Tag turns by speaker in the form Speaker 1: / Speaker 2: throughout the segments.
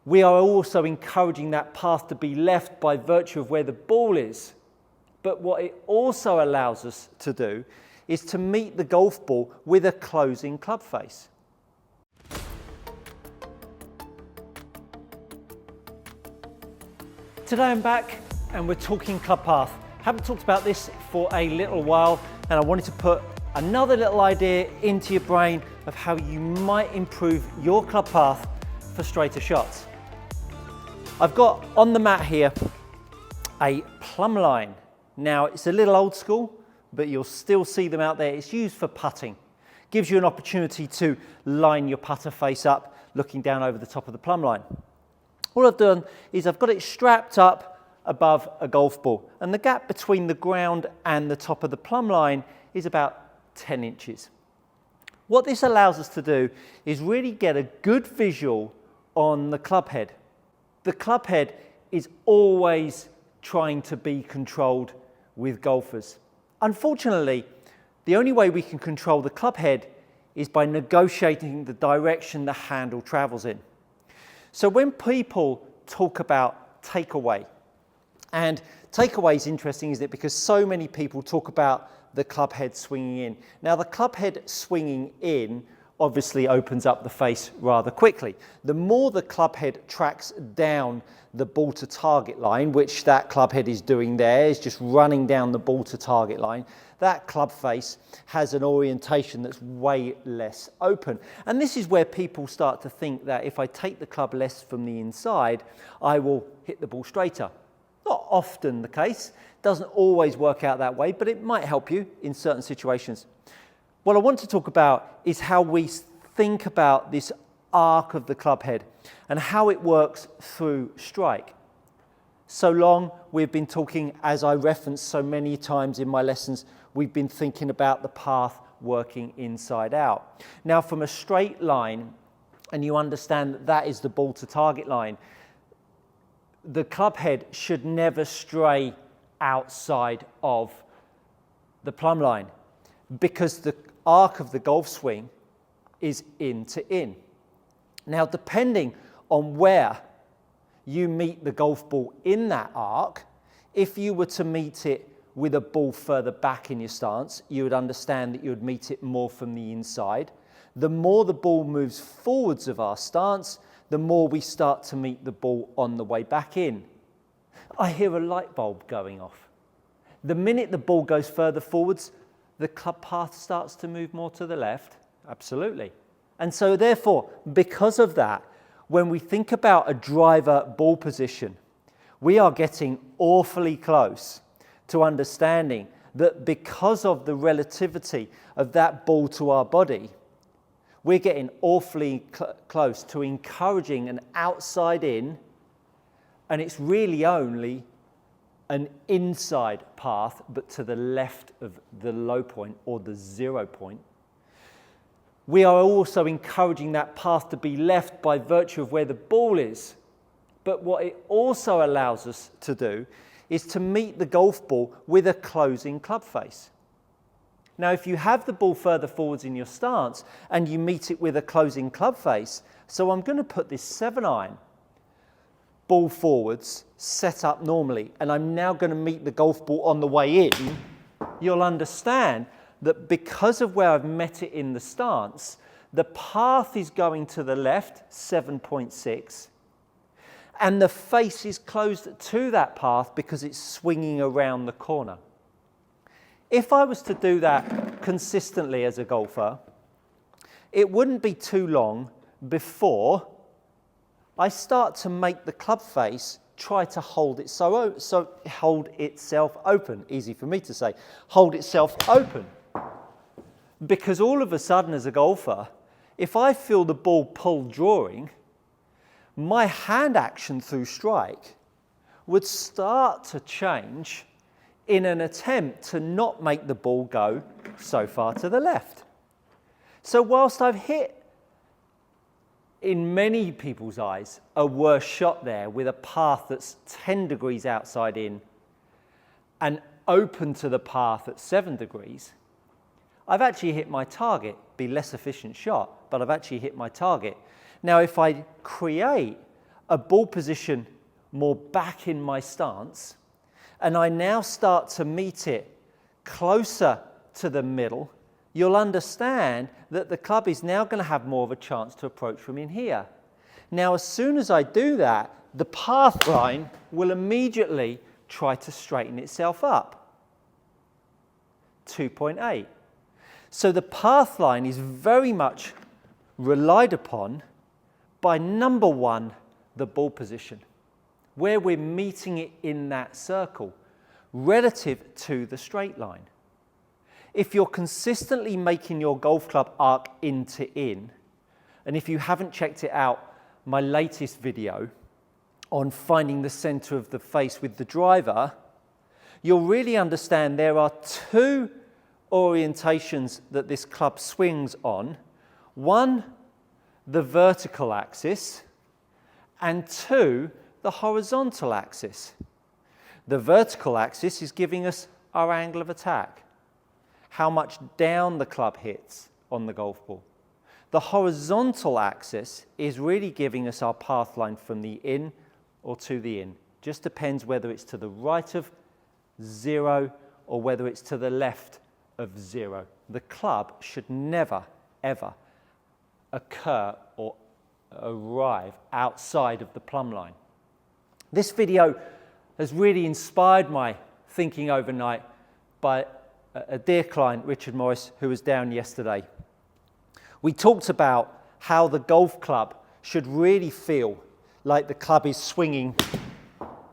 Speaker 1: We are also encouraging that path to be left by virtue of where the ball is. But what it also allows us to do is to meet the golf ball with a closing club face. Today I'm back and we're talking club path. Haven't talked about this for a little while, and I wanted to put another little idea into your brain of how you might improve your club path for straighter shots. I've got on the mat here a plumb line. Now it's a little old school, but you'll still see them out there. It's used for putting. Gives you an opportunity to line your putter face up, looking down over the top of the plumb line. All I've done is I've got it strapped up above a golf ball, and the gap between the ground and the top of the plumb line is about 10 inches. What this allows us to do is really get a good visual on the club head. The club head is always trying to be controlled with golfers. Unfortunately, the only way we can control the club head is by negotiating the direction the handle travels in. So when people talk about takeaway, and takeaway is interesting, isn't it? Because so many people talk about the club head swinging in. Now the club head swinging in obviously opens up the face rather quickly. The more the club head tracks down the ball to target line, which that club head is doing there, is just running down the ball to target line, that club face has an orientation that's way less open. And this is where people start to think that if I take the club less from the inside, I will hit the ball straighter. Not often the case, doesn't always work out that way, but it might help you in certain situations. What I want to talk about is how we think about this arc of the club head and how it works through strike. So long we've been talking, as I referenced so many times in my lessons, we've been thinking about the path working inside out. Now from a straight line, and you understand that that is the ball to target line, the club head should never stray outside of the plumb line because the arc of the golf swing is in to in. Now, depending on where you meet the golf ball in that arc, if you were to meet it with a ball further back in your stance, you would understand that you would meet it more from the inside. The more the ball moves forwards of our stance, the more we start to meet the ball on the way back in. I hear a light bulb going off. The minute the ball goes further forwards, the club path starts to move more to the left. Absolutely. And so therefore, because of that, when we think about a driver ball position, we are getting awfully close to understanding that because of the relativity of that ball to our body, we're getting awfully close to encouraging an outside in, and it's really only an inside path, but to the left of the low point or the 0 point. We are also encouraging that path to be left by virtue of where the ball is. But what it also allows us to do is to meet the golf ball with a closing club face. Now, if you have the ball further forwards in your stance and you meet it with a closing club face, so I'm going to put this 7-iron ball forwards, set up normally, and I'm now going to meet the golf ball on the way in, you'll understand that because of where I've met it in the stance, the path is going to the left, 7.6, and the face is closed to that path because it's swinging around the corner. If I was to do that consistently as a golfer, it wouldn't be too long before I start to make the club face try to hold it hold itself open. Easy for me to say, hold itself open. Because all of a sudden as a golfer, if I feel the ball pull drawing, my hand action through strike would start to change in an attempt to not make the ball go so far to the left. So whilst I've hit, in many people's eyes, a worse shot there with a path that's 10 degrees outside in and open to the path at 7 degrees, I've actually hit my target. Be less efficient shot, but I've actually hit my target. Now, if I create a ball position more back in my stance, and I now start to meet it closer to the middle, you'll understand that the club is now going to have more of a chance to approach from in here. Now, as soon as I do that, the path line will immediately try to straighten itself up. 2.8. So the path line is very much relied upon by number one, the ball position, where we're meeting it in that circle relative to the straight line. If you're consistently making your golf club arc in to in, and if you haven't checked it out, my latest video on finding the center of the face with the driver, you'll really understand there are two orientations that this club swings on. One, the vertical axis, and two, the horizontal axis. The vertical axis is giving us our angle of attack, how much down the club hits on the golf ball. The horizontal axis is really giving us our path line from the in or to the in. Just depends whether it's to the right of 0 or whether it's to the left of 0. The club should never, ever occur or arrive outside of the plumb line. This video has really inspired my thinking overnight by a dear client, Richard Morris, who was down yesterday. We talked about how the golf club should really feel like the club is swinging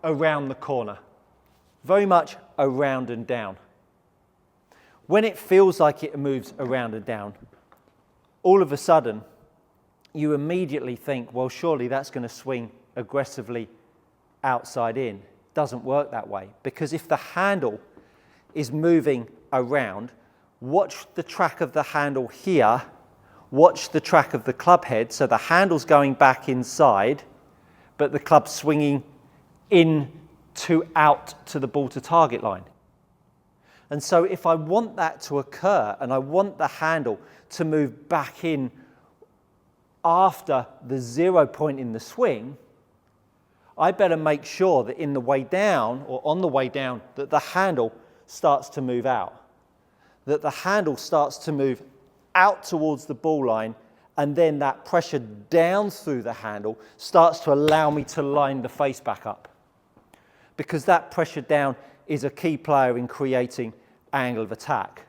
Speaker 1: around the corner, very much around and down. When it feels like it moves around and down, all of a sudden, you immediately think, well, surely that's going to swing aggressively outside in. Doesn't work that way, because if the handle is moving around, watch the track of the handle here, watch the track of the club head, so the handle's going back inside, but the club's swinging in to out to the ball to target line. And so if I want that to occur and I want the handle to move back in after the 0 point in the swing, I better make sure that in the way down or on the way down that the handle starts to move out, that the handle starts to move out towards the ball line, and then that pressure down through the handle starts to allow me to line the face back up, because that pressure down is a key player in creating angle of attack.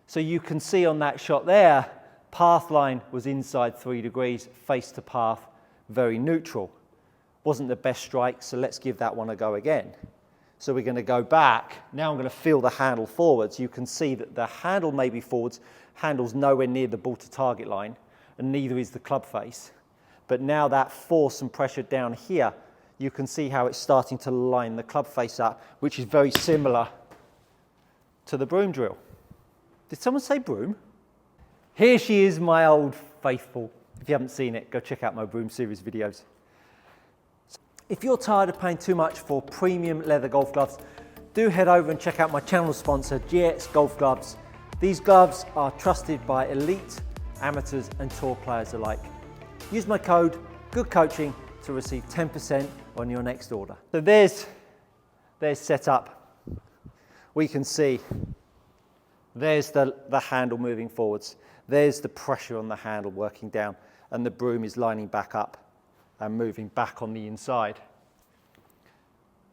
Speaker 1: So you can see on that shot there, path line was inside 3 degrees, face to path, very neutral. Wasn't the best strike, so let's give that one a go again. So we're going to go back. Now I'm going to feel the handle forwards. You can see that the handle may be forwards, handle's nowhere near the ball to target line, and neither is the club face. But now that force and pressure down here, you can see how it's starting to line the club face up, which is very similar to the broom drill. Did someone say broom? Here she is, my old faithful. If you haven't seen it, go check out my broom series videos. If you're tired of paying too much for premium leather golf gloves, do head over and check out my channel sponsor, GX Golf Gloves. These gloves are trusted by elite, amateurs and tour players alike. Use my code GOODCOACHING to receive 10% on your next order. So there's set up. We can see there's the handle moving forwards. There's the pressure on the handle working down, and the broom is lining back up and moving back on the inside.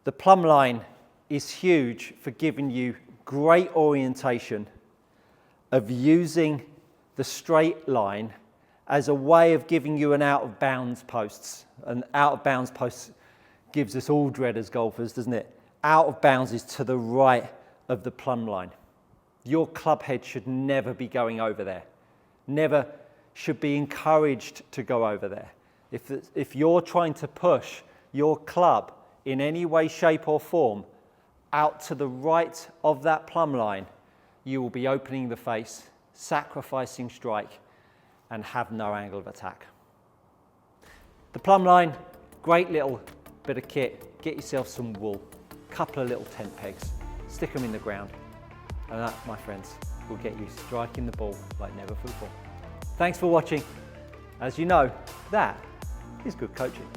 Speaker 1: The plumb line is huge for giving you great orientation of using the straight line as a way of giving you an out of bounds posts. An out of bounds post gives us all dread as golfers, doesn't it? Out of bounds is to the right of the plumb line. Your club head should never be going over there. Never should be encouraged to go over there. If you're trying to push your club in any way, shape or form out to the right of that plumb line, you will be opening the face, sacrificing strike, and have no angle of attack. The plumb line, great little bit of kit. Get yourself some wool, couple of little tent pegs, stick them in the ground, and that, my friends, will get you striking the ball like never before. Thanks for watching. As you know, that is good coaching.